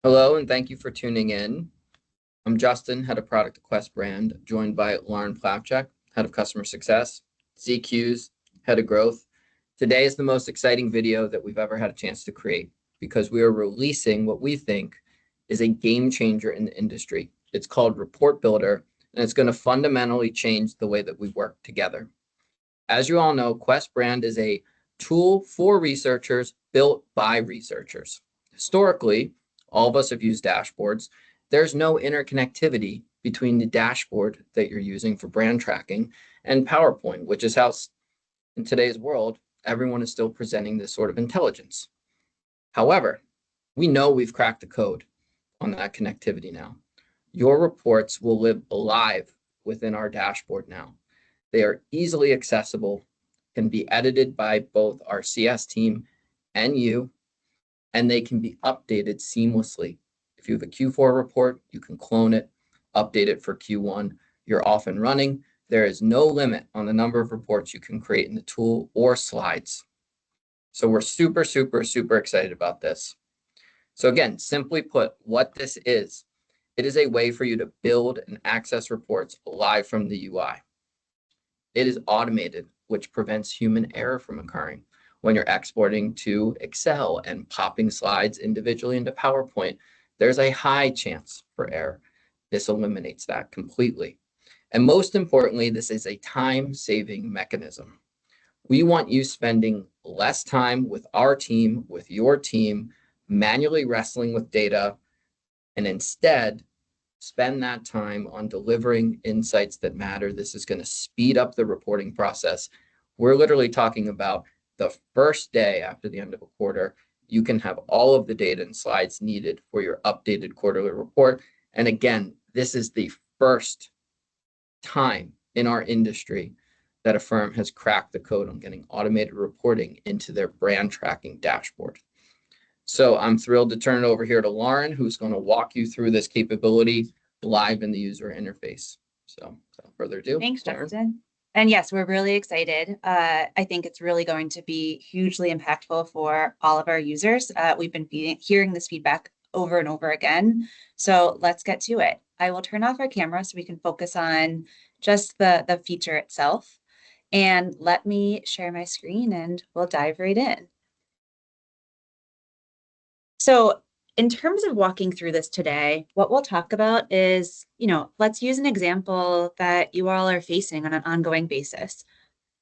Hello, and thank you for tuning in. I'm Justin, head of product at QuestBrand, joined by Lauren Plavchuk, head of customer success, ZQ's head of growth. Today is the most exciting video that we've ever had a chance to create because we are releasing what we think is a game changer in the industry. It's called Report Builder, and it's going to fundamentally change the way that we work together. As you all know, QuestBrand is a tool for researchers built by researchers. Historically, all of us have used dashboards. There's no interconnectivity between the dashboard that you're using for brand tracking and PowerPoint, which is how in today's world, everyone is still presenting this sort of intelligence. However, we know we've cracked the code on that connectivity now. Your reports will live alive within our dashboard now. They are easily accessible, can be edited by both our CS team and you, and they can be updated seamlessly. If you have a Q4 report, you can clone it, update it for Q1. You're off and running. There is no limit on the number of reports you can create in the tool or slides. So we're super excited about this. So again, simply put, what this is, it is a way for you to build and access reports live from the UI. It is automated, which prevents human error from occurring. When you're exporting to Excel and popping slides individually into PowerPoint, there's a high chance for error. This eliminates that completely. And most importantly, this is a time-saving mechanism. We want you spending less time with our team, with your team, manually wrestling with data, and instead spend that time on delivering insights that matter. This is going to speed up the reporting process. We're literally talking about the first day after the end of a quarter, you can have all of the data and slides needed for your updated quarterly report. And again, this is the first time in our industry that a firm has cracked the code on getting automated reporting into their brand tracking dashboard. So I'm thrilled to turn it over here to Lauren, who's going to walk you through this capability live in the user interface. So without further ado. Thanks, Justin. And yes, we're really excited. I think it's really going to be hugely impactful for all of our users. We've been hearing this feedback over and over again. So let's get to it. I will turn off our camera so we can focus on just the feature itself. And let me share my screen and we'll dive right in. So in terms of walking through this today, what we'll talk about is, let's use an example that you all are facing on an ongoing basis.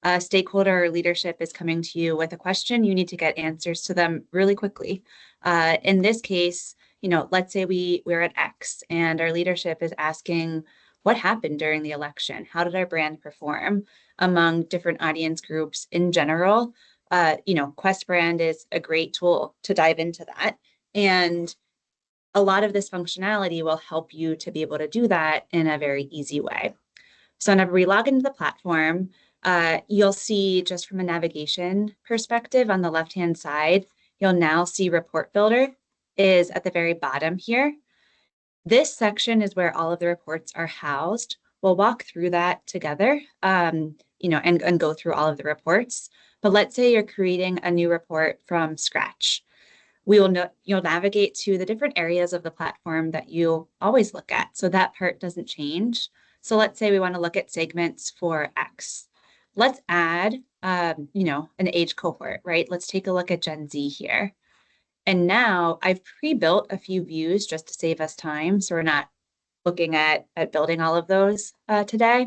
A stakeholder or leadership is coming to you with a question. You need to get answers to them really quickly. In this case, let's say we're at X and our leadership is asking, what happened during the election? How did our brand perform among different audience groups in general? QuestBrand is a great tool to dive into that. And a lot of this functionality will help you to be able to do that in a very easy way. So whenever we log into the platform, you'll see just from a navigation perspective on the left-hand side, you'll now see Report Builder is at the very bottom here. This section is where all of the reports are housed. We'll walk through that together, and go through all of the reports. But let's say you're creating a new report from scratch. You'll navigate to the different areas of the platform that you always look at. So that part doesn't change. So let's say we want to look at segments for X. Let's add, an age cohort, right? Let's take a look at Gen Z here. And now I've pre-built a few views just to save us time. So we're not looking at building all of those today.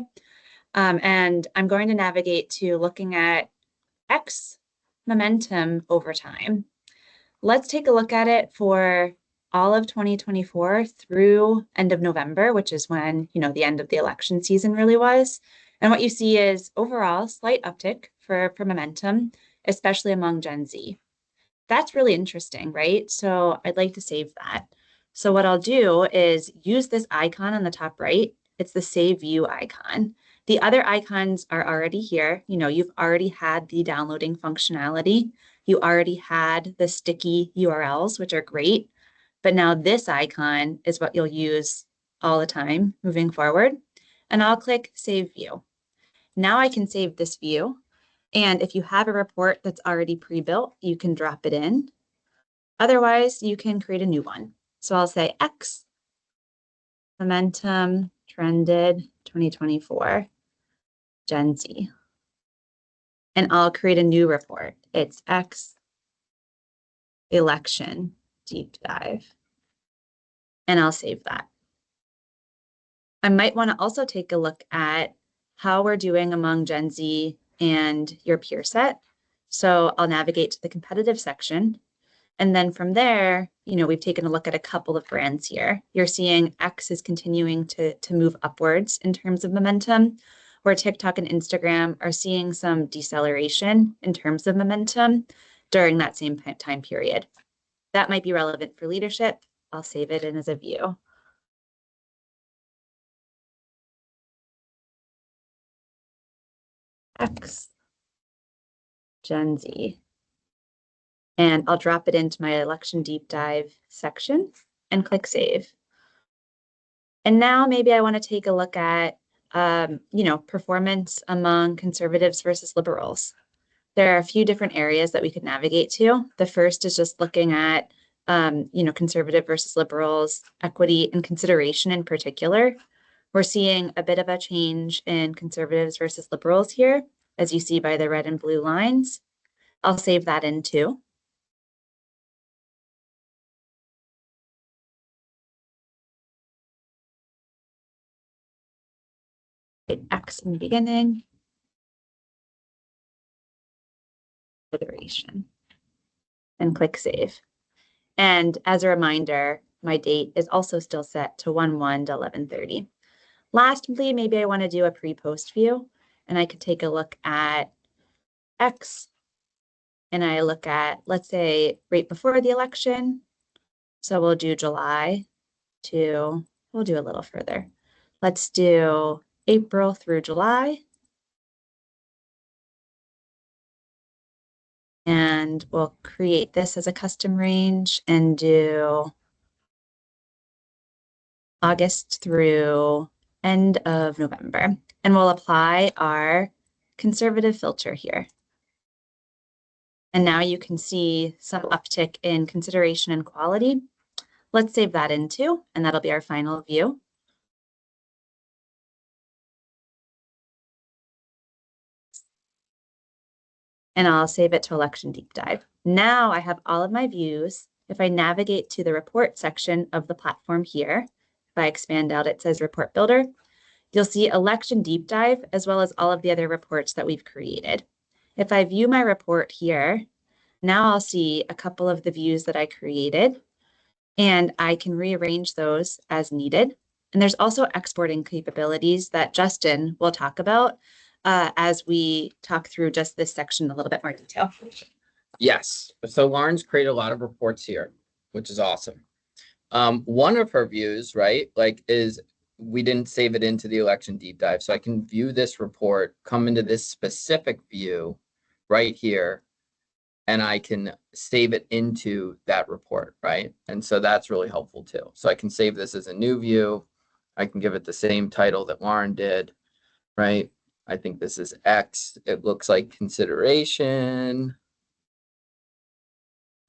And I'm going to navigate to looking at X momentum over time. Let's take a look at it for all of 2024 through end of November, which is when, the end of the election season really was. And what you see is overall slight uptick for momentum, especially among Gen Z. That's really interesting, right? So I'd like to save that. So what I'll do is use this icon on the top right. It's the Save View icon. The other icons are already here. You've already had the downloading functionality. You already had the sticky URLs, which are great. But now this icon is what you'll use all the time moving forward. And I'll click Save View. Now I can save this view. And if you have a report that's already pre-built, you can drop it in. Otherwise, you can create a new one. So I'll say X, momentum trended 2024, Gen Z. And I'll create a new report. It's X election deep dive. And I'll save that. I might want to also take a look at how we're doing among Gen Z and your peer set. So I'll navigate to the competitive section. And then from there, we've taken a look at a couple of brands here. You're seeing X is continuing to move upwards in terms of momentum, where TikTok and Instagram are seeing some deceleration in terms of momentum during that same time period. That might be relevant for leadership. I'll save it in as a view. X, Gen Z. And I'll drop it into my election deep dive section and click save. And now maybe I want to take a look at, performance among conservatives versus liberals. There are a few different areas that we could navigate to. The first is just looking at, conservative versus liberals, equity and consideration in particular. We're seeing a bit of a change in conservatives versus liberals here, as you see by the red and blue lines. I'll save that in too. Hit X in the beginning. Iteration. And click save. And as a reminder, my date is also still set to 1/1/11/30. Lastly, maybe I want to do a pre-post view, and I could take a look at X, and I look at, let's say, right before the election. So we'll do July we'll do a little further. Let's do April through July. And we'll create this as a custom range and do August through end of November. And we'll apply our conservative filter here. And now you can see some uptick in consideration and quality. Let's save that in too, and that'll be our final view. And I'll save it to election deep dive. Now I have all of my views. If I navigate to the report section of the platform here, if I expand out, it says report builder, you'll see election deep dive as well as all of the other reports that we've created. If I view my report here, now I'll see a couple of the views that I created, and I can rearrange those as needed. And there's also exporting capabilities that Justin will talk about as we talk through just this section in a little bit more detail. Yes. So Lauren's created a lot of reports here, which is awesome. One of her views, right, is we didn't save it into the election deep dive. So I can view this report, come into this specific view right here, and I can save it into that report, right? And so that's really helpful too. So I can save this as a new view. I can give it the same title that Lauren did, right? I think this is X. It looks like consideration,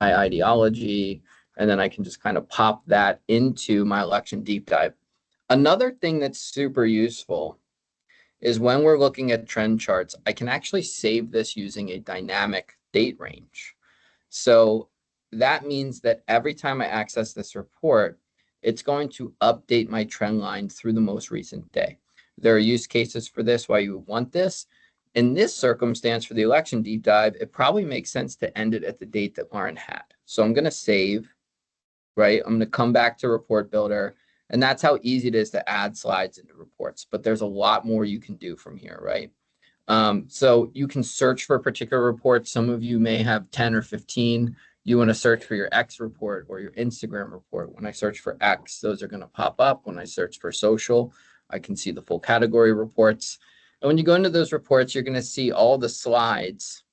my ideology, and then I can just kind of pop that into my election deep dive. Another thing that's super useful is when we're looking at trend charts, I can actually save this using a dynamic date range. So that means that every time I access this report, it's going to update my trend line through the most recent day. There are use cases for this, why you would want this. In this circumstance for the election deep dive, it probably makes sense to end it at the date that Lauren had. So I'm going to save, right? I'm going to come back to report builder, and that's how easy it is to add slides into reports. But there's a lot more you can do from here, right? So you can search for a particular report. Some of you may have 10 or 15. You want to search for your X report or your Instagram report. When I search for X, those are going to pop up. When I search for social, I can see the full category reports. And when you go into those reports, you're going to see all the slides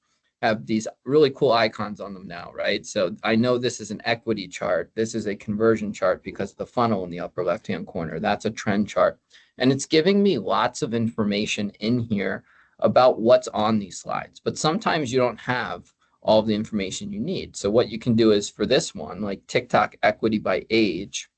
have these really cool icons on them now, right? So I know this is an equity chart. This is a conversion chart because of the funnel in the upper left-hand corner. That's a trend chart. And it's giving me lots of information in here about what's on these slides. But sometimes you don't have all of the information you need. So what you can do is for this one, like TikTok equity by age,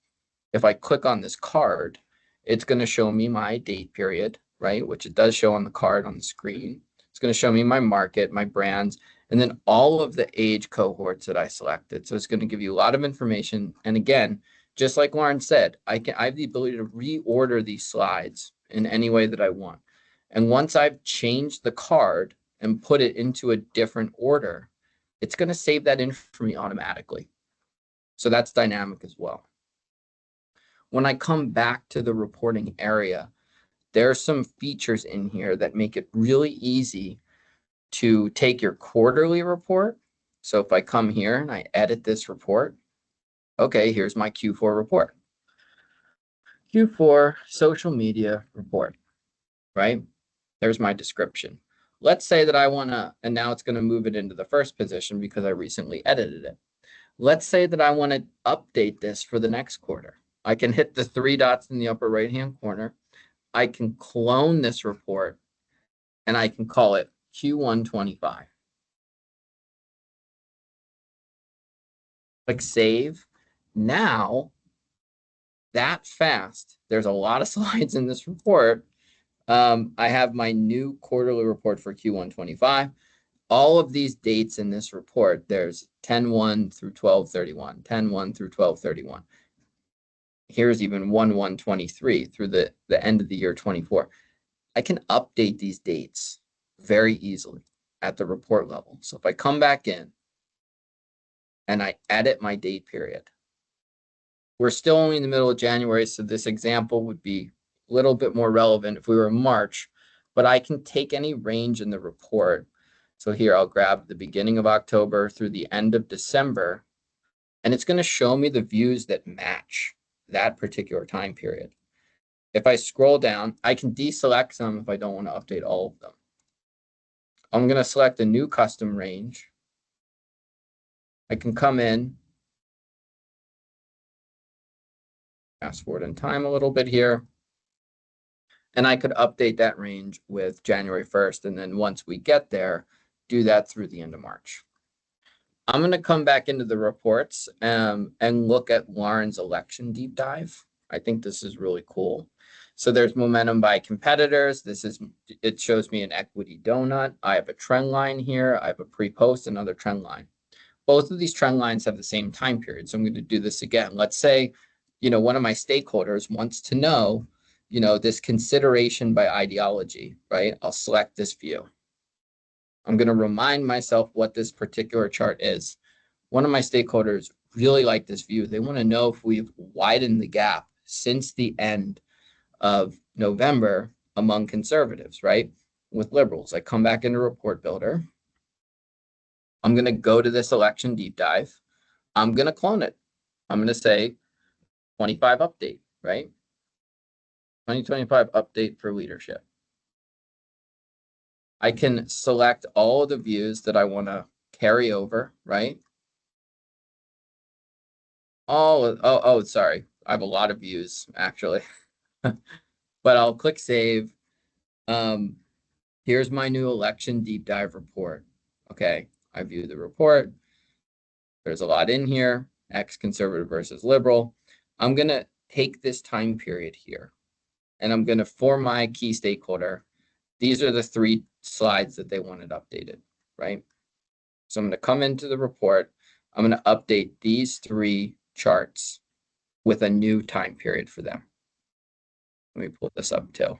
if I click on this card, it's going to show me my date period, right? Which it does show on the card on the screen. It's going to show me my market, my brands, and then all of the age cohorts that I selected. So it's going to give you a lot of information. And again, just like Lauren said, I have the ability to reorder these slides in any way that I want. And once I've changed the card and put it into a different order, it's going to save that in for me automatically. So that's dynamic as well. When I come back to the reporting area, there are some features in here that make it really easy to take your quarterly report. So if I come here and I edit this report, okay, here's my Q4 report. Q4 social media report, right? There's my description. Let's say that I want to, and now it's going to move it into the first position because I recently edited it. Let's say that I want to update this for the next quarter. I can hit the three dots in the upper right-hand corner. I can clone this report and I can call it Q125. Click save. Now, that fast, there's a lot of slides in this report. I have my new quarterly report for Q125. All of these dates in this report, there's 10/1 through 12/31, 10/1 through 12/31. Here's even 1/1/23 through the end of the year 24. I can update these dates very easily at the report level. So if I come back in and I edit my date period, we're still only in the middle of January, so this example would be a little bit more relevant if we were in March, but I can take any range in the report. So here I'll grab the beginning of October through the end of December, and it's going to show me the views that match that particular time period. If I scroll down, I can deselect some if I don't want to update all of them. I'm going to select a new custom range. I can come in, fast forward in time a little bit here, and I could update that range with January 1st. And then once we get there, do that through the end of March. I'm going to come back into the reports and look at Lauren's election deep dive. I think this is really cool. So there's momentum by competitors. It shows me an equity donut. I have a trend line here. I have a pre-post, another trend line. Both of these trend lines have the same time period. So I'm going to do this again. Let's say, one of my stakeholders wants to know, this consideration by ideology, right? I'll select this view. I'm going to remind myself what this particular chart is. One of my stakeholders really like this view. They want to know if we've widened the gap since the end of November among conservatives, right? With liberals. I come back into Report Builder. I'm going to go to this election deep dive. I'm going to clone it. I'm going to say 25 update, right? 2025 update for leadership. I can select all of the views that I want to carry over, right? Sorry. I have a lot of views actually, but I'll click save. Here's my new election deep dive report. Okay, I view the report. There's a lot in here, ex-conservative versus liberal. I'm going to take this time period here, and I'm going to, for my key stakeholder, these are the 3 slides that they wanted updated, right? So I'm going to come into the report. I'm going to update these 3 charts with a new time period for them. Let me pull this up too.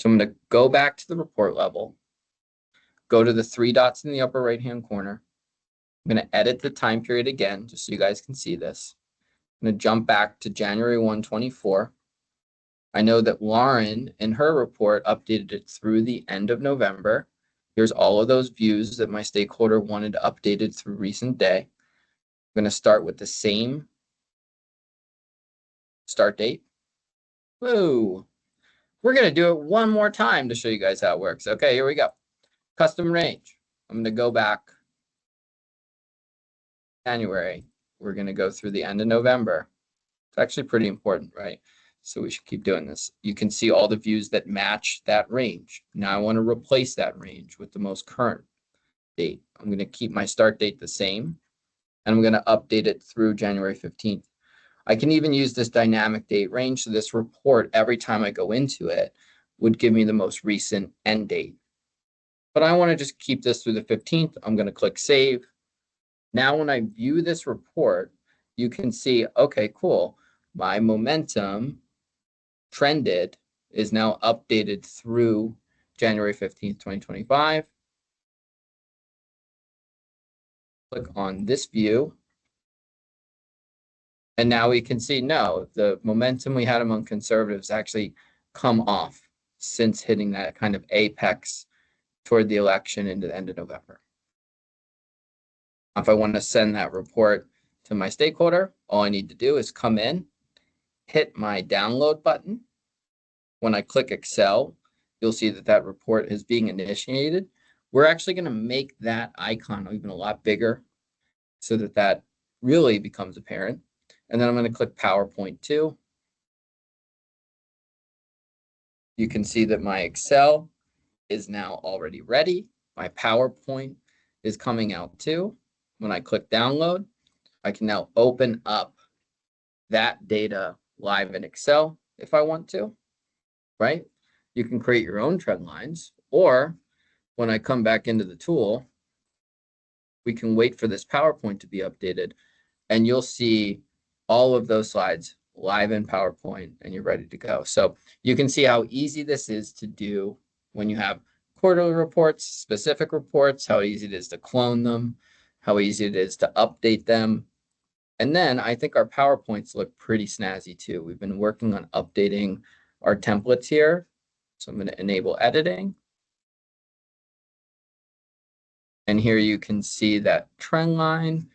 So I'm going to go back to the report level, go to the 3 dots in the upper right-hand corner. I'm going to edit the time period again, just so you guys can see this. I'm going to jump back to January 1, 24. I know that Lauren, in her report, updated it through the end of November. Here's all of those views that my stakeholder wanted updated through recent day. I'm going to start with the same start date. Woo! We're going to do it one more time to show you guys how it works. Okay, here we go. Custom range. I'm going to go back January. We're going to go through the end of November. It's actually pretty important, right? So we should keep doing this. You can see all the views that match that range. Now I want to replace that range with the most current. date. I'm going to keep my start date the same, and I'm going to update it through January 15th. I can even use this dynamic date range. So this report, every time I go into it, would give me the most recent end date. But I want to just keep this through the 15th. I'm going to click save. Now, when I view this report, you can see, okay, cool. My momentum trended is now updated through January 15th, 2025. Click on this view. And now we can see, no, the momentum we had among conservatives actually come off since hitting that kind of apex toward the election into the end of November. If I want to send that report to my stakeholder, all I need to do is come in, hit my download button. When I click Excel, you'll see that that report is being initiated. We're actually going to make that icon even a lot bigger so that that really becomes apparent. And then I'm going to click PowerPoint 2. You can see that my Excel is now already ready. My PowerPoint is coming out too. When I click download, I can now open up that data live in Excel if I want to, right? You can create your own trend lines, or when I come back into the tool, we can wait for this PowerPoint to be updated, and you'll see all of those slides live in PowerPoint, and you're ready to go. So you can see how easy this is to do when you have quarterly reports, specific reports, how easy it is to clone them, how easy it is to update them. And then I think our PowerPoints look pretty snazzy too. We've been working on updating our templates here. So I'm going to enable editing. And here you can see that trend line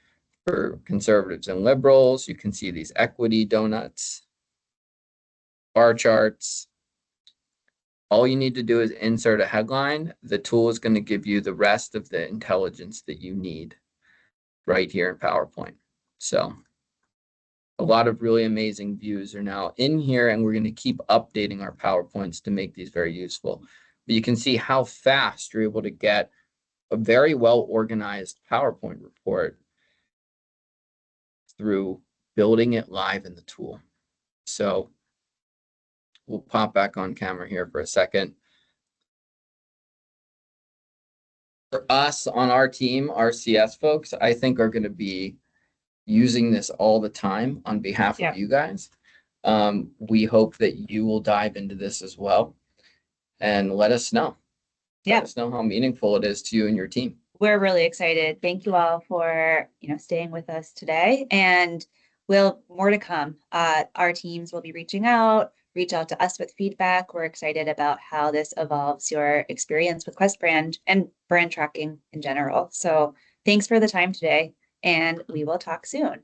for conservatives and liberals. You can see these equity donuts, bar charts. All you need to do is insert a headline. The tool is going to give you the rest of the intelligence that you need right here in PowerPoint. So a lot of really amazing views are now in here, and we're going to keep updating our PowerPoints to make these very useful. But you can see how fast you're able to get a very well organized PowerPoint report through building it live in the tool. So we'll pop back on camera here for a second. For us on our team, our CS folks, I think are going to be using this all the time on behalf of you guys. We hope that you will dive into this as well and let us know. Let us know how meaningful it is to you and your team. We're really excited. Thank you all for, staying with us today, and more to come. Our teams will be reach out to us with feedback. We're excited about how this evolves your experience with QuestBrand and brand tracking in general. So thanks for the time today, and we will talk soon.